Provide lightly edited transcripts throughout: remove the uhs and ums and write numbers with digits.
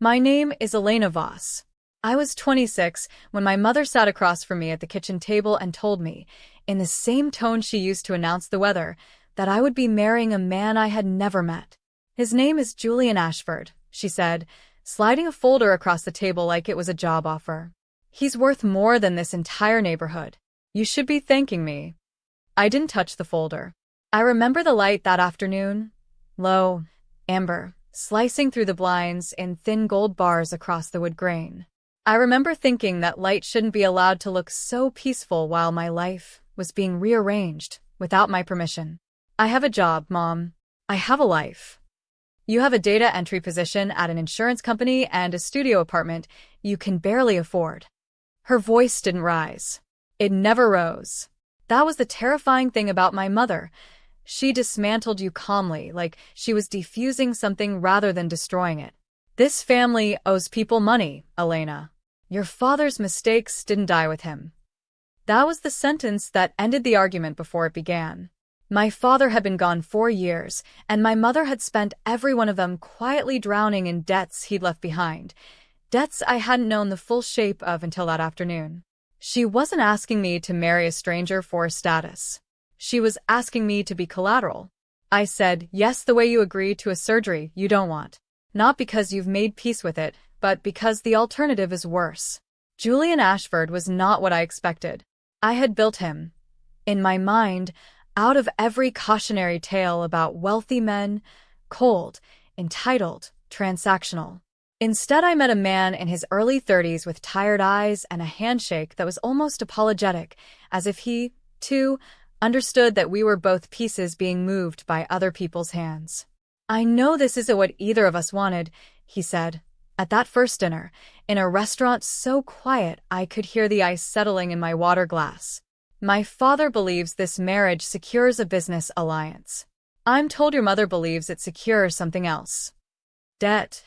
My name is Elena Voss. I was 26 when my mother sat across from me at the kitchen table and told me, in the same tone she used to announce the weather, that I would be marrying a man I had never met. His name is Julian Ashford, she said, sliding a folder across the table like it was a job offer. He's worth more than this entire neighborhood. You should be thanking me. I didn't touch the folder. I remember the light that afternoon. Low, amber, slicing through the blinds in thin gold bars across the wood grain. I remember thinking that light shouldn't be allowed to look so peaceful while my life was being rearranged without my permission. I have a job, Mom. I have a life. You have a data entry position at an insurance company and a studio apartment you can barely afford. Her voice didn't rise. It never rose. That was the terrifying thing about my mother. She dismantled you calmly, like she was defusing something rather than destroying it. This family owes people money, Elena. Your father's mistakes didn't die with him. That was the sentence that ended the argument before it began. My father had been gone 4 years, and my mother had spent every one of them quietly drowning in debts he'd left behind. Debts I hadn't known the full shape of until that afternoon. She wasn't asking me to marry a stranger for status. She was asking me to be collateral. I said yes the way you agree to a surgery you don't want. Not because you've made peace with it, but because the alternative is worse. Julian Ashford was not what I expected. I had built him, in my mind, out of every cautionary tale about wealthy men, cold, entitled, transactional. Instead, I met a man in his early 30s with tired eyes and a handshake that was almost apologetic, as if he, too, understood that we were both pieces being moved by other people's hands. I know this isn't what either of us wanted, he said. At that first dinner, in a restaurant so quiet I could hear the ice settling in my water glass. My father believes this marriage secures a business alliance. I'm told your mother believes it secures something else. Debt,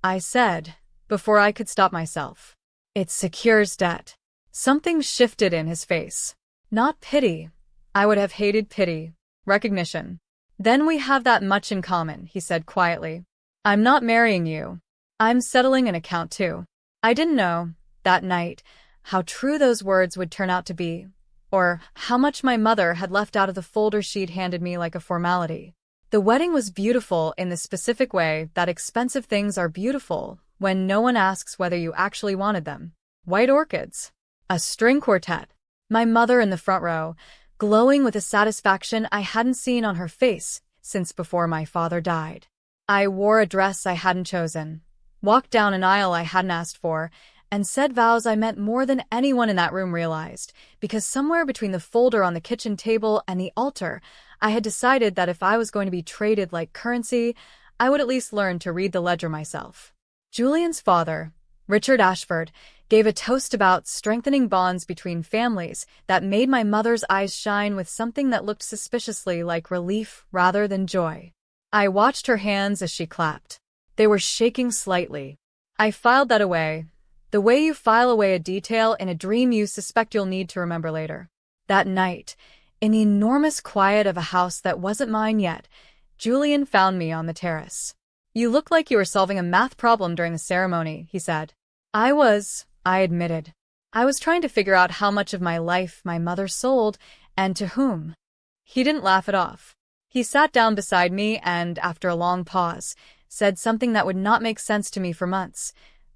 I said, before I could stop myself. It secures debt. Something shifted in his face. Not pity. I would have hated pity. Recognition. Then we have that much in common, he said quietly. I'm not marrying you. I'm settling an account too. I didn't know, that night, how true those words would turn out to be, or how much my mother had left out of the folder she'd handed me like a formality. The wedding was beautiful in the specific way that expensive things are beautiful when no one asks whether you actually wanted them. White orchids. A string quartet. My mother in the front row, glowing with a satisfaction I hadn't seen on her face since before my father died. I wore a dress I hadn't chosen, walked down an aisle I hadn't asked for, and said vows I meant more than anyone in that room realized, because somewhere between the folder on the kitchen table and the altar, I had decided that if I was going to be traded like currency, I would at least learn to read the ledger myself. Julian's father, Richard Ashford, gave a toast about strengthening bonds between families that made my mother's eyes shine with something that looked suspiciously like relief rather than joy. I watched her hands as she clapped. They were shaking slightly. I filed that away, the way you file away a detail in a dream you suspect you'll need to remember later. That night, in the enormous quiet of a house that wasn't mine yet, Julian found me on the terrace. You looked like you were solving a math problem during the ceremony, he said. I admitted. I was trying to figure out how much of my life my mother sold and to whom. He didn't laugh it off. He sat down beside me and, after a long pause, said something that would not make sense to me for months.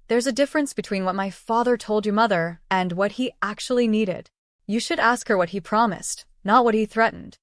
There's a difference between what my father told your mother and what he actually needed. You should ask her what he promised, not what he threatened.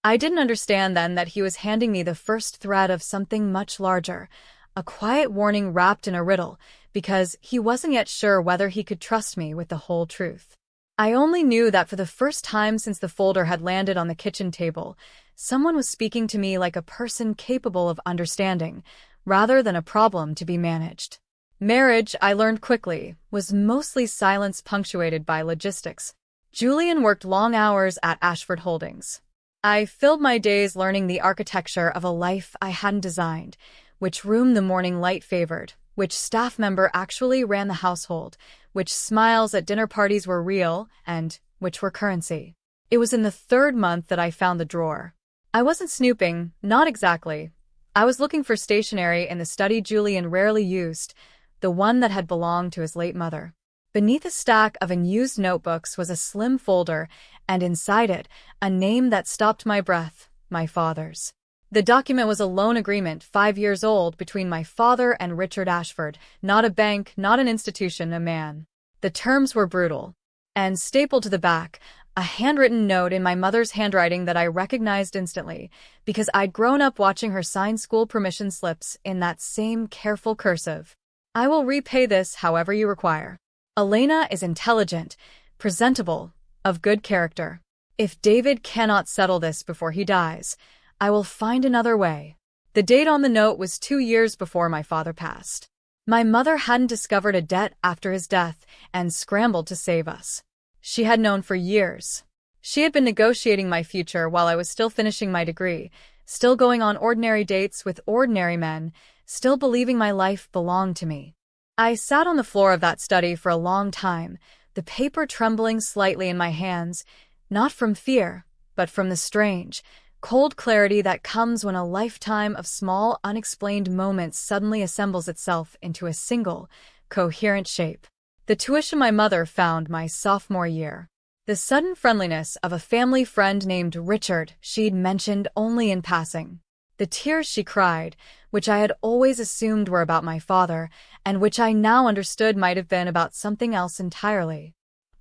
I didn't understand then that he was handing me the first thread of something much larger, a quiet warning wrapped in a riddle, because he wasn't yet sure whether he could trust me with the whole truth. I only knew that for the first time since the folder had landed on the kitchen table, someone was speaking to me like a person capable of understanding, rather than a problem to be managed. Marriage, I learned quickly, was mostly silence punctuated by logistics. Julian worked long hours at Ashford Holdings. I filled my days learning the architecture of a life I hadn't designed, which room the morning light favored, which staff member actually ran the household, which smiles at dinner parties were real, and which were currency. It was in the 3rd month that I found the drawer. I wasn't snooping, not exactly. I was looking for stationery in the study Julian rarely used, the one that had belonged to his late mother. Beneath a stack of unused notebooks was a slim folder, and inside it, a name that stopped my breath, my father's. The document was a loan agreement 5 years old between my father and Richard Ashford, not a bank, not an institution, a man. The terms were brutal. And stapled to the back, a handwritten note in my mother's handwriting that I recognized instantly, because I'd grown up watching her sign school permission slips in that same careful cursive. I will repay this however you require. Elena is intelligent, presentable, of good character. If David cannot settle this before he dies, I will find another way. The date on the note was 2 years before my father passed. My mother hadn't discovered a debt after his death and scrambled to save us. She had known for years. She had been negotiating my future while I was still finishing my degree, still going on ordinary dates with ordinary men, still believing my life belonged to me. I sat on the floor of that study for a long time, the paper trembling slightly in my hands, not from fear, but from the strange, cold clarity that comes when a lifetime of small, unexplained moments suddenly assembles itself into a single, coherent shape. The tuition my mother found my sophomore year. The sudden friendliness of a family friend named Richard she'd mentioned only in passing. The tears she cried, which I had always assumed were about my father, and which I now understood might have been about something else entirely.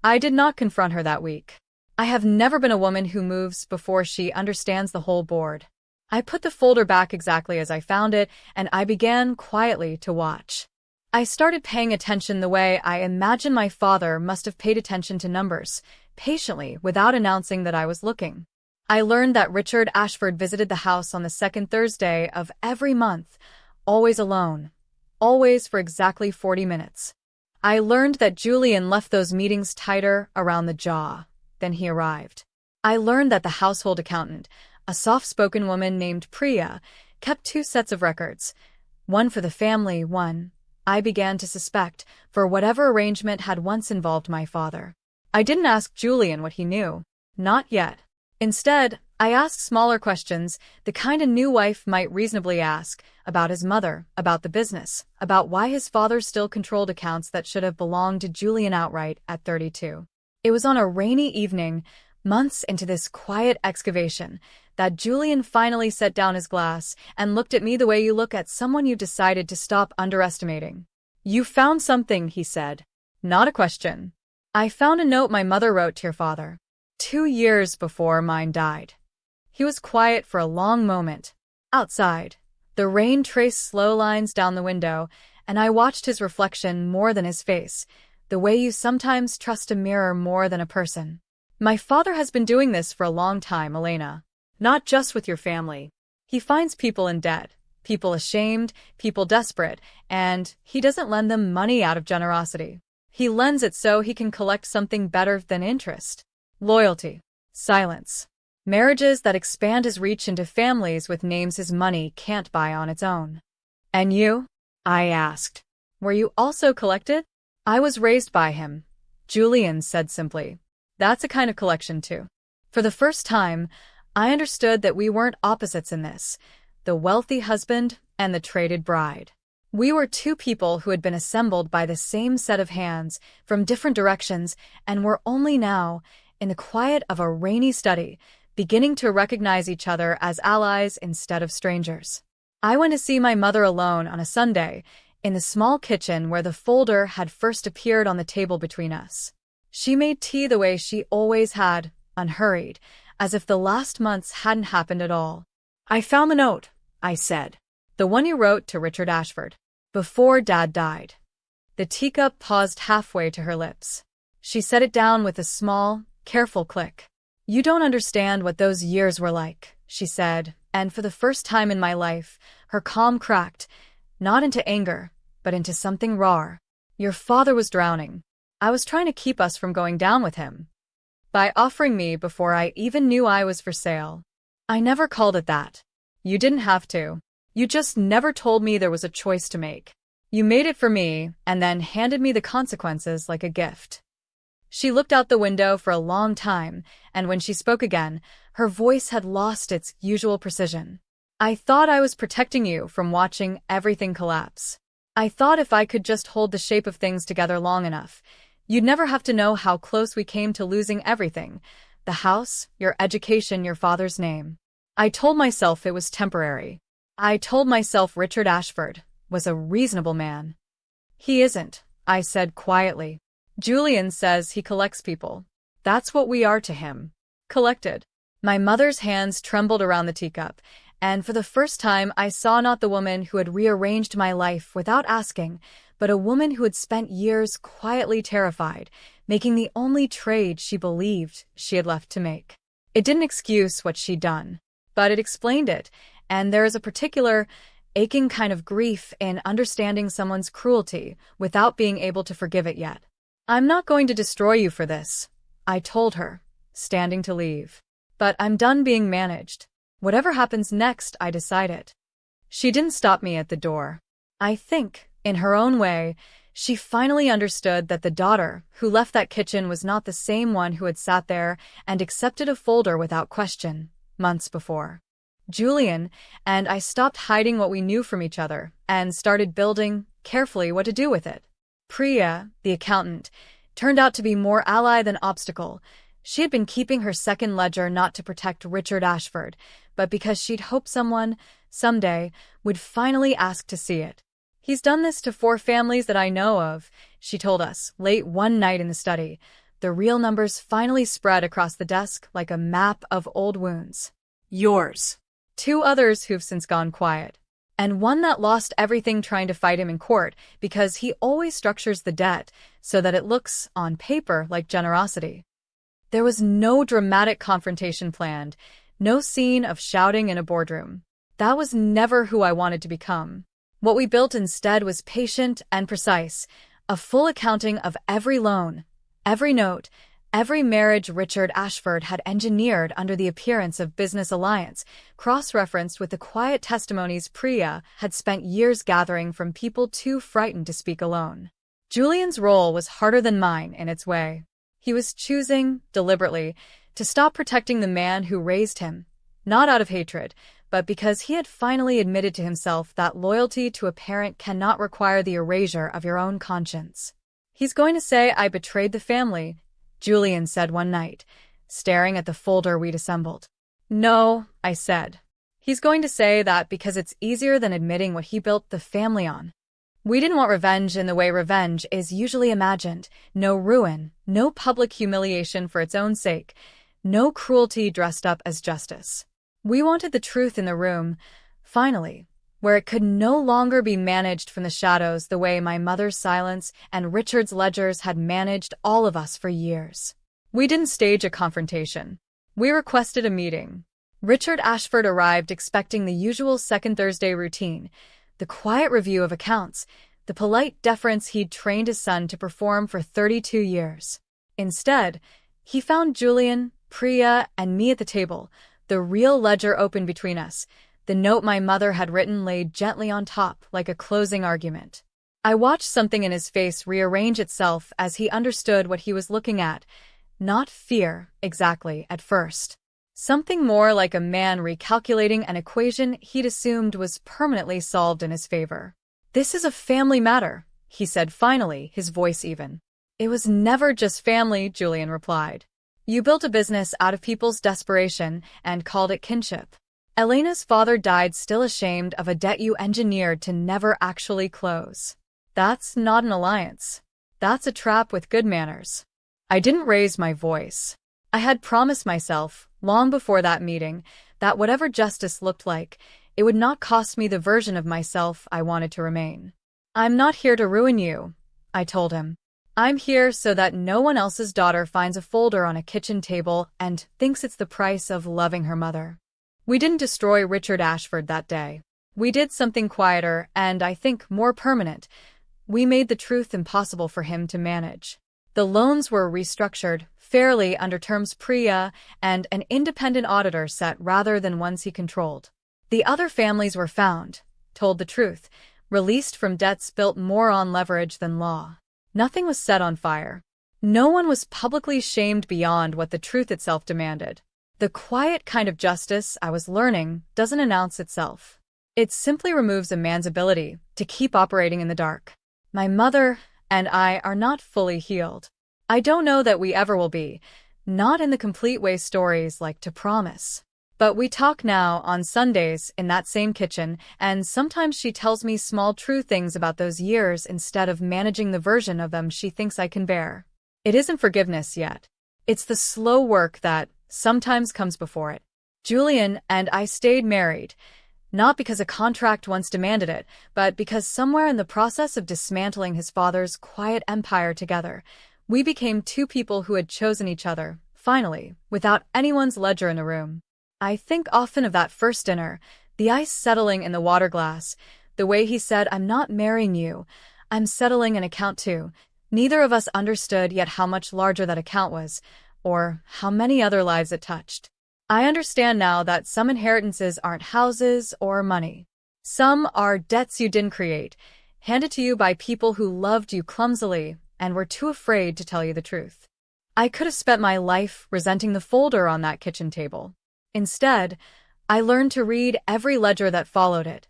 I did not confront her that week. I have never been a woman who moves before she understands the whole board. I put the folder back exactly as I found it, and I began quietly to watch. I started paying attention the way I imagine my father must have paid attention to numbers, patiently, without announcing that I was looking. I learned that Richard Ashford visited the house on the second Thursday of every month, always alone, always for exactly 40 minutes. I learned that Julian left those meetings tighter around the jaw. Then he arrived. I learned that the household accountant, a soft-spoken woman named Priya, kept 2 sets of records, one for the family, one, I began to suspect, for whatever arrangement had once involved my father. I didn't ask Julian what he knew. Not yet. Instead, I asked smaller questions, the kind a new wife might reasonably ask, about his mother, about the business, about why his father still controlled accounts that should have belonged to Julian outright at 32. It was on a rainy evening, months into this quiet excavation, that Julian finally set down his glass and looked at me the way you look at someone you decided to stop underestimating. "You found something," he said. "Not a question." "I found a note my mother wrote to your father. 2 years before mine died." He was quiet for a long moment. Outside, the rain traced slow lines down the window, and I watched his reflection more than his face, the way you sometimes trust a mirror more than a person. "My father has been doing this for a long time, Elena. Not just with your family. He finds people in debt, people ashamed, people desperate, and he doesn't lend them money out of generosity. He lends it so he can collect something better than interest. Loyalty. Silence. Marriages that expand his reach into families with names his money can't buy on its own." "And you?" I asked. "Were you also collected?" "I was raised by him," Julian said simply. "That's a kind of collection too." For the first time, I understood that we weren't opposites in this, the wealthy husband and the traded bride. We were 2 people who had been assembled by the same set of hands from different directions and were only now, in the quiet of a rainy study, beginning to recognize each other as allies instead of strangers. I went to see my mother alone on a Sunday, in the small kitchen where the folder had first appeared on the table between us. She made tea the way she always had, unhurried, as if the last months hadn't happened at all. "I found the note," I said. "The one you wrote to Richard Ashford. Before Dad died." The teacup paused halfway to her lips. She set it down with a small, careful click. "You don't understand what those years were like," she said, and for the first time in my life, her calm cracked, not into anger, but into something raw. "Your father was drowning. I was trying to keep us from going down with him. By offering me before I even knew I was for sale. I never called it that. You didn't have to. You just never told me there was a choice to make. You made it for me, and then handed me the consequences like a gift." She looked out the window for a long time, and when she spoke again, her voice had lost its usual precision. "I thought I was protecting you from watching everything collapse. I thought if I could just hold the shape of things together long enough, you'd never have to know how close we came to losing everything. The house, your education, your father's name. I told myself it was temporary. I told myself Richard Ashford was a reasonable man. He isn't, I said quietly. Julian says he collects people. That's what we are to him. Collected. My mother's hands trembled around the teacup, and for the first time I saw not the woman who had rearranged my life without asking, but a woman who had spent years quietly terrified, making the only trade she believed she had left to make. It didn't excuse what she'd done, but it explained it, and there is a particular, aching kind of grief in understanding someone's cruelty without being able to forgive it yet. I'm not going to destroy you for this, I told her, standing to leave. But I'm done being managed. Whatever happens next, I decided. She didn't stop me at the door. I think, in her own way, she finally understood that the daughter who left that kitchen was not the same one who had sat there and accepted a folder without question, months before. Julian and I stopped hiding what we knew from each other and started building, carefully, what to do with it. Priya, the accountant, turned out to be more ally than obstacle. She had been keeping her second ledger not to protect Richard Ashford, but because she'd hoped someone, someday, would finally ask to see it. He's done this to 4 families that I know of, she told us, late one night in the study. The real numbers finally spread across the desk like a map of old wounds. Yours. 2 others who've since gone quiet. And one that lost everything trying to fight him in court because he always structures the debt so that it looks, on paper, like generosity. There was no dramatic confrontation planned, no scene of shouting in a boardroom. That was never who I wanted to become. What we built instead was patient and precise, a full accounting of every loan, every note, every marriage Richard Ashford had engineered under the appearance of business alliance, cross-referenced with the quiet testimonies Priya had spent years gathering from people too frightened to speak alone. Julian's role was harder than mine in its way. He was choosing, deliberately, to stop protecting the man who raised him, not out of hatred, but because he had finally admitted to himself that loyalty to a parent cannot require the erasure of your own conscience. He's going to say I betrayed the family, Julian said one night, staring at the folder we'd assembled. No, I said. He's going to say that because it's easier than admitting what he built the family on. We didn't want revenge in the way revenge is usually imagined. No ruin, no public humiliation for its own sake, no cruelty dressed up as justice. We wanted the truth in the room, finally, where it could no longer be managed from the shadows the way my mother's silence and Richard's ledgers had managed all of us for years. We didn't stage a confrontation. We requested a meeting. Richard Ashford arrived expecting the usual second Thursday routine, the quiet review of accounts, the polite deference he'd trained his son to perform for 32 years. Instead, he found Julian, Priya, and me at the table, the real ledger open between us, the note my mother had written laid gently on top like a closing argument. I watched something in his face rearrange itself as he understood what he was looking at. Not fear, exactly, at first. Something more like a man recalculating an equation he'd assumed was permanently solved in his favor. This is a family matter, he said finally, his voice even. It was never just family, Julian replied. You built a business out of people's desperation and called it kinship. Elena's father died still ashamed of a debt you engineered to never actually close. That's not an alliance. That's a trap with good manners. I didn't raise my voice. I had promised myself, long before that meeting, that whatever justice looked like, it would not cost me the version of myself I wanted to remain. I'm not here to ruin you, I told him. I'm here so that no one else's daughter finds a folder on a kitchen table and thinks it's the price of loving her mother. We didn't destroy Richard Ashford that day. We did something quieter and, I think, more permanent. We made the truth impossible for him to manage. The loans were restructured, fairly under terms Priya and an independent auditor set rather than ones he controlled. The other families were found, told the truth, released from debts built more on leverage than law. Nothing was set on fire. No one was publicly shamed beyond what the truth itself demanded. The quiet kind of justice I was learning doesn't announce itself. It simply removes a man's ability to keep operating in the dark. My mother and I are not fully healed. I don't know that we ever will be, not in the complete way stories like to promise. But we talk now on Sundays in that same kitchen, and sometimes she tells me small true things about those years instead of managing the version of them she thinks I can bear. It isn't forgiveness yet. It's the slow work that sometimes comes before it. Julian and I stayed married, not because a contract once demanded it, but because somewhere in the process of dismantling his father's quiet empire together, we became two people who had chosen each other, finally, without anyone's ledger in the room. I think often of that first dinner, the ice settling in the water glass, the way he said, "I'm not marrying you, I'm settling an account too." Neither of us understood yet how much larger that account was, or how many other lives it touched. I understand now that some inheritances aren't houses or money. Some are debts you didn't create, handed to you by people who loved you clumsily and were too afraid to tell you the truth. I could have spent my life resenting the folder on that kitchen table. Instead, I learned to read every ledger that followed it,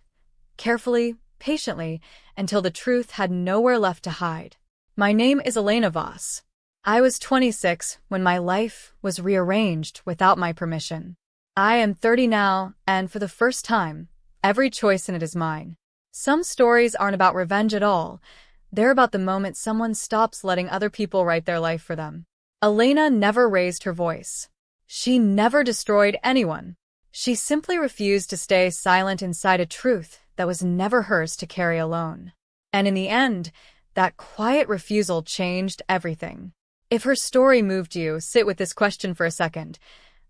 carefully, patiently, until the truth had nowhere left to hide. My name is Elena Voss. I was 26 when my life was rearranged without my permission. I am 30 now, and for the first time, every choice in it is mine. Some stories aren't about revenge at all. They're about the moment someone stops letting other people write their life for them. Elena never raised her voice. She never destroyed anyone. She simply refused to stay silent inside a truth that was never hers to carry alone. And in the end, that quiet refusal changed everything. If her story moved you, sit with this question for a second.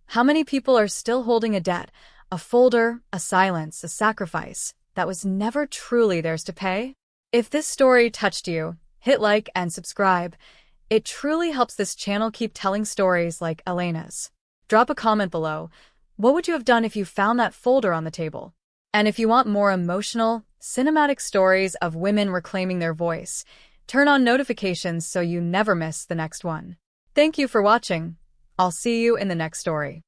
How many people are still holding a debt, a folder, a silence, a sacrifice that was never truly theirs to pay? If this story touched you, hit like and subscribe. It truly helps this channel keep telling stories like Elena's. Drop a comment below. What would you have done if you found that folder on the table? And if you want more emotional, cinematic stories of women reclaiming their voice, turn on notifications so you never miss the next one. Thank you for watching. I'll see you in the next story.